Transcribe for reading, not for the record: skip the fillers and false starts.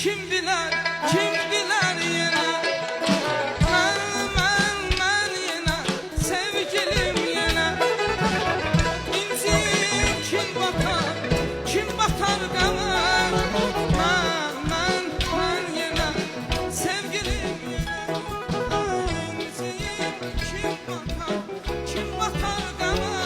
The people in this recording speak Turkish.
kim biler, kim biler yine. Ben yine, sevgilim yine. İnci kim bakar, kim batar gama. Ben yine, sevgilim yine. İnci kim bakar, kim batar gama.